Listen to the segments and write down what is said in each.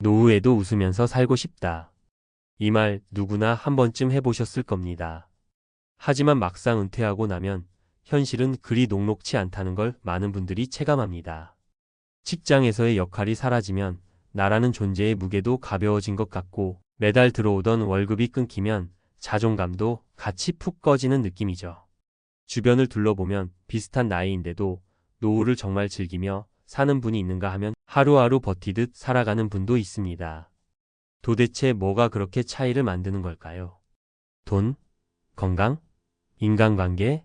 노후에도 웃으면서 살고 싶다. 이 말 누구나 한 번쯤 해보셨을 겁니다. 하지만 막상 은퇴하고 나면 현실은 그리 녹록치 않다는 걸 많은 분들이 체감합니다. 직장에서의 역할이 사라지면 나라는 존재의 무게도 가벼워진 것 같고, 매달 들어오던 월급이 끊기면 자존감도 같이 푹 꺼지는 느낌이죠. 주변을 둘러보면 비슷한 나이인데도 노후를 정말 즐기며 사는 분이 있는가 하면 하루하루 버티듯 살아가는 분도 있습니다. 도대체 뭐가 그렇게 차이를 만드는 걸까요? 돈? 건강? 인간관계?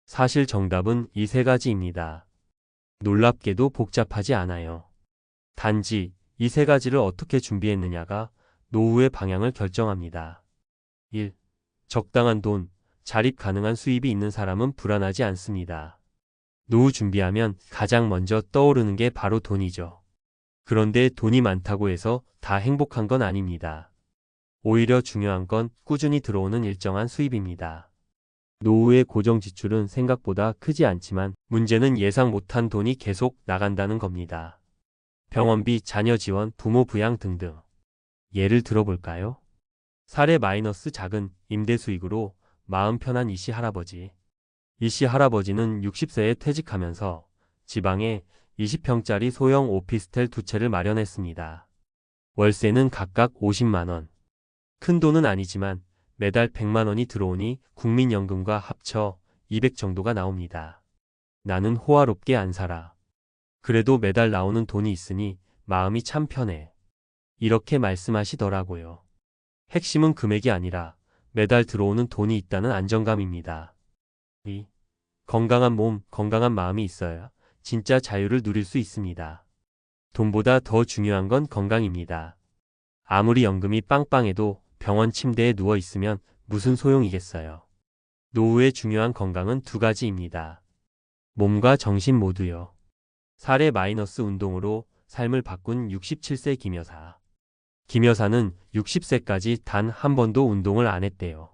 사실 정답은 이 세 가지입니다. 놀랍게도 복잡하지 않아요. 단지 이 세 가지를 어떻게 준비했느냐가 노후의 방향을 결정합니다. 1. 적당한 돈, 자립 가능한 수입이 있는 사람은 불안하지 않습니다. 노후 준비하면 가장 먼저 떠오르는 게 바로 돈이죠. 그런데 돈이 많다고 해서 다 행복한 건 아닙니다. 오히려 중요한 건 꾸준히 들어오는 일정한 수입입니다. 노후의 고정 지출은 생각보다 크지 않지만 문제는 예상 못한 돈이 계속 나간다는 겁니다. 병원비, 자녀 지원, 부모 부양 등등. 예를 들어볼까요? 사례 마이너스 작은 임대 수익으로 마음 편한 이씨 할아버지. 이씨 할아버지는 60세에 퇴직하면서 지방에 20평짜리 소형 오피스텔 2채를 마련했습니다. 월세는 각각 50만 원. 큰 돈은 아니지만 매달 100만 원이 들어오니 국민연금과 합쳐 200 정도가 나옵니다. 나는 호화롭게 안 살아. 그래도 매달 나오는 돈이 있으니 마음이 참 편해. 이렇게 말씀하시더라고요. 핵심은 금액이 아니라 매달 들어오는 돈이 있다는 안정감입니다. 2. 건강한 몸, 건강한 마음이 있어야 진짜 자유를 누릴 수 있습니다. 돈보다 더 중요한 건 건강입니다. 아무리 연금이 빵빵해도 병원 침대에 누워 있으면 무슨 소용이겠어요. 노후의 중요한 건강은 두 가지입니다. 몸과 정신 모두요. 사례 마이너스 운동으로 삶을 바꾼 67세 김여사. 김여사는 60세까지 단 한 번도 운동을 안 했대요.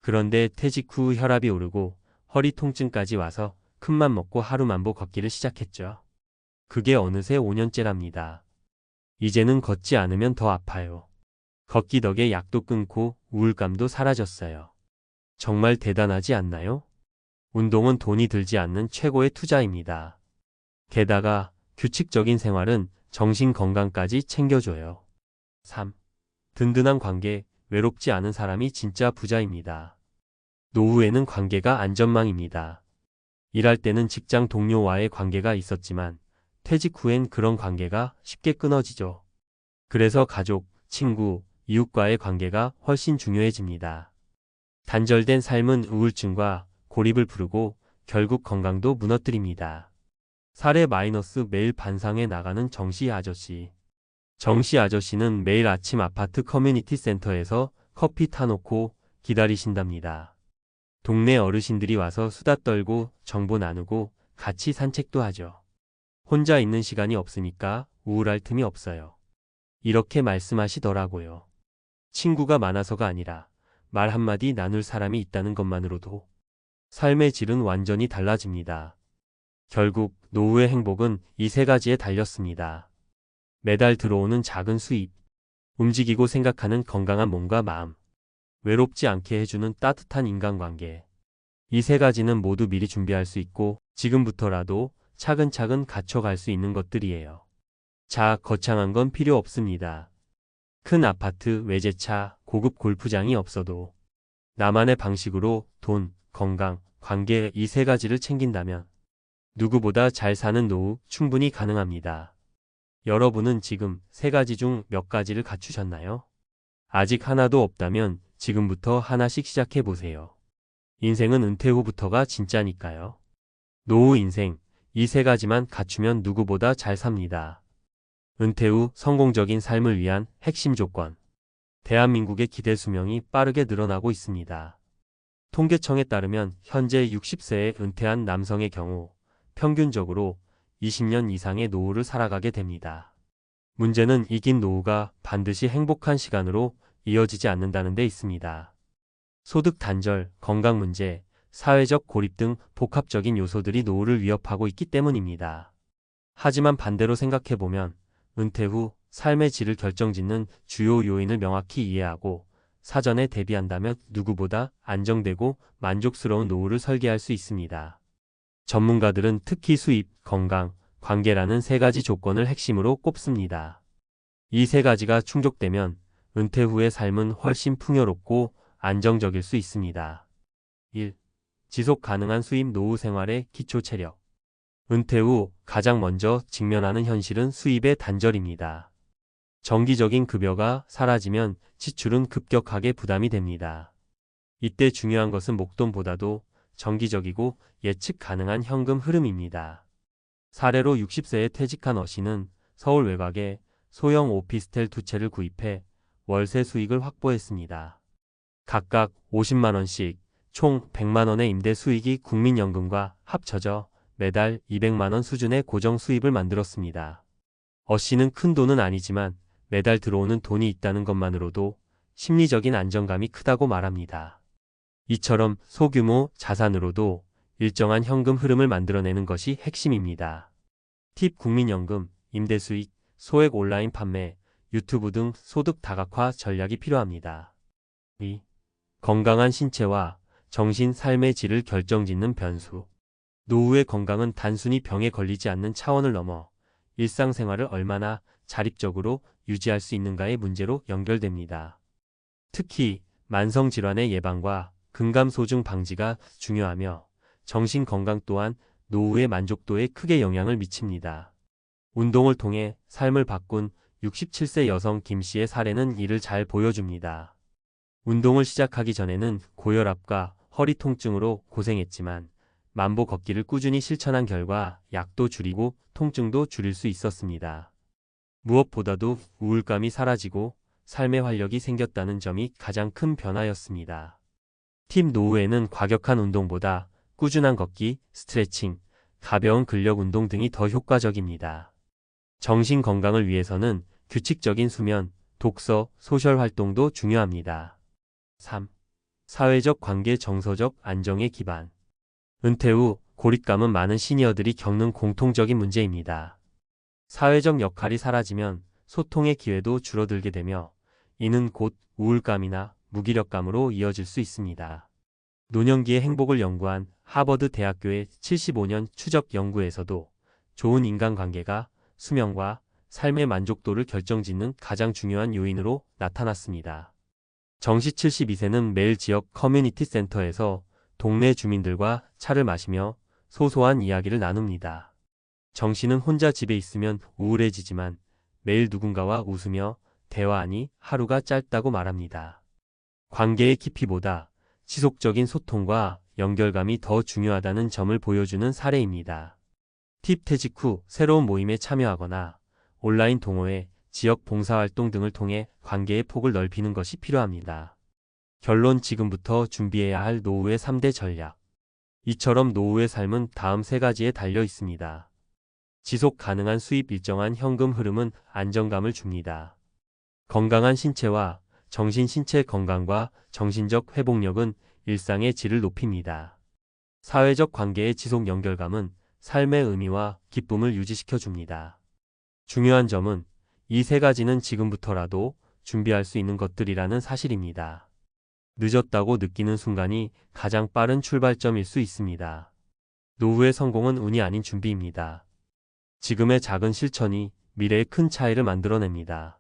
그런데 퇴직 후 혈압이 오르고 허리 통증까지 와서 큰맘 먹고 하루 만보 걷기를 시작했죠. 그게 어느새 5년째랍니다. 이제는 걷지 않으면 더 아파요. 걷기 덕에 약도 끊고 우울감도 사라졌어요. 정말 대단하지 않나요? 운동은 돈이 들지 않는 최고의 투자입니다. 게다가 규칙적인 생활은 정신 건강까지 챙겨줘요. 3. 든든한 관계, 외롭지 않은 사람이 진짜 부자입니다. 노후에는 관계가 안전망입니다. 일할 때는 직장 동료와의 관계가 있었지만 퇴직 후엔 그런 관계가 쉽게 끊어지죠. 그래서 가족, 친구, 이웃과의 관계가 훨씬 중요해집니다. 단절된 삶은 우울증과 고립을 부르고 결국 건강도 무너뜨립니다. 사례 마이너스 매일 반상회 나가는 정씨 아저씨. 정씨 아저씨는 매일 아침 아파트 커뮤니티 센터에서 커피 타놓고 기다리신답니다. 동네 어르신들이 와서 수다 떨고 정보 나누고 같이 산책도 하죠. 혼자 있는 시간이 없으니까 우울할 틈이 없어요. 이렇게 말씀하시더라고요. 친구가 많아서가 아니라 말 한마디 나눌 사람이 있다는 것만으로도 삶의 질은 완전히 달라집니다. 결국 노후의 행복은 이 세 가지에 달렸습니다. 매달 들어오는 작은 수입, 움직이고 생각하는 건강한 몸과 마음, 외롭지 않게 해주는 따뜻한 인간관계. 이 세 가지는 모두 미리 준비할 수 있고 지금부터라도 차근차근 갖춰갈 수 있는 것들이에요. 자, 거창한 건 필요 없습니다. 큰 아파트, 외제차, 고급 골프장이 없어도 나만의 방식으로 돈, 건강, 관계 이 세 가지를 챙긴다면 누구보다 잘 사는 노후 충분히 가능합니다. 여러분은 지금 세 가지 중 몇 가지를 갖추셨나요? 아직 하나도 없다면 지금부터 하나씩 시작해 보세요. 인생은 은퇴 후부터가 진짜니까요. 노후 인생, 이 세 가지만 갖추면 누구보다 잘 삽니다. 은퇴 후 성공적인 삶을 위한 핵심 조건. 대한민국의 기대 수명이 빠르게 늘어나고 있습니다. 통계청에 따르면 현재 60세에 은퇴한 남성의 경우 평균적으로 20년 이상의 노후를 살아가게 됩니다. 문제는 이 긴 노후가 반드시 행복한 시간으로 이어지지 않는다는 데 있습니다. 소득 단절, 건강 문제, 사회적 고립 등 복합적인 요소들이 노후를 위협하고 있기 때문입니다. 하지만 반대로 생각해보면 은퇴 후 삶의 질을 결정짓는 주요 요인을 명확히 이해하고 사전에 대비한다면 누구보다 안정되고 만족스러운 노후를 설계할 수 있습니다. 전문가들은 특히 수입, 건강, 관계라는 세 가지 조건을 핵심으로 꼽습니다. 이 세 가지가 충족되면 은퇴 후의 삶은 훨씬 풍요롭고 안정적일 수 있습니다. 1. 지속 가능한 수입 노후 생활의 기초 체력. 은퇴 후 가장 먼저 직면하는 현실은 수입의 단절입니다. 정기적인 급여가 사라지면 지출은 급격하게 부담이 됩니다. 이때 중요한 것은 목돈보다도 정기적이고 예측 가능한 현금 흐름입니다. 사례로 60세에 퇴직한 어씨는 서울 외곽에 소형 오피스텔 2채를 구입해 월세 수익을 확보했습니다. 각각 50만 원씩 총 100만 원의 임대 수익이 국민연금과 합쳐져 매달 200만 원 수준의 고정 수입을 만들었습니다. 어씨는 큰 돈은 아니지만 매달 들어오는 돈이 있다는 것만으로도 심리적인 안정감이 크다고 말합니다. 이처럼 소규모 자산으로도 일정한 현금 흐름을 만들어내는 것이 핵심입니다. 팁 국민연금, 임대수익, 소액 온라인 판매, 유튜브 등 소득 다각화 전략이 필요합니다. 2. 건강한 신체와 정신 삶의 질을 결정짓는 변수. 노후의 건강은 단순히 병에 걸리지 않는 차원을 넘어 일상생활을 얼마나 자립적으로 유지할 수 있는가의 문제로 연결됩니다. 특히 만성질환의 예방과 근감소증 방지가 중요하며 정신 건강 또한 노후의 만족도에 크게 영향을 미칩니다. 운동을 통해 삶을 바꾼 67세 여성 김 씨의 사례는 이를 잘 보여줍니다. 운동을 시작하기 전에는 고혈압과 허리 통증으로 고생했지만 만보 걷기를 꾸준히 실천한 결과 약도 줄이고 통증도 줄일 수 있었습니다. 무엇보다도 우울감이 사라지고 삶의 활력이 생겼다는 점이 가장 큰 변화였습니다. 팁 노후에는 과격한 운동보다 꾸준한 걷기, 스트레칭, 가벼운 근력 운동 등이 더 효과적입니다. 정신 건강을 위해서는 규칙적인 수면, 독서, 소셜 활동도 중요합니다. 3. 사회적 관계 정서적 안정의 기반. 은퇴 후 고립감은 많은 시니어들이 겪는 공통적인 문제입니다. 사회적 역할이 사라지면 소통의 기회도 줄어들게 되며 이는 곧 우울감이나 무기력감으로 이어질 수 있습니다. 노년기의 행복을 연구한 하버드 대학교의 75년 추적 연구에서도 좋은 인간관계가 수명과 삶의 만족도를 결정짓는 가장 중요한 요인으로 나타났습니다. 정씨 72세는 매일 지역 커뮤니티 센터에서 동네 주민들과 차를 마시며 소소한 이야기를 나눕니다. 정씨는 혼자 집에 있으면 우울해지지만 매일 누군가와 웃으며 대화하니 하루가 짧다고 말합니다. 관계의 깊이보다 지속적인 소통과 연결감이 더 중요하다는 점을 보여주는 사례입니다. 팁 퇴직 후 새로운 모임에 참여하거나 온라인 동호회, 지역 봉사활동 등을 통해 관계의 폭을 넓히는 것이 필요합니다. 결론 지금부터 준비해야 할 노후의 3대 전략. 이처럼 노후의 삶은 다음 세 가지에 달려 있습니다. 지속 가능한 수입 일정한 현금 흐름은 안정감을 줍니다. 건강한 신체와 신체 건강과 정신적 회복력은 일상의 질을 높입니다. 사회적 관계의 지속 연결감은 삶의 의미와 기쁨을 유지시켜 줍니다. 중요한 점은 이 세 가지는 지금부터라도 준비할 수 있는 것들이라는 사실입니다. 늦었다고 느끼는 순간이 가장 빠른 출발점일 수 있습니다. 노후의 성공은 운이 아닌 준비입니다. 지금의 작은 실천이 미래의 큰 차이를 만들어냅니다.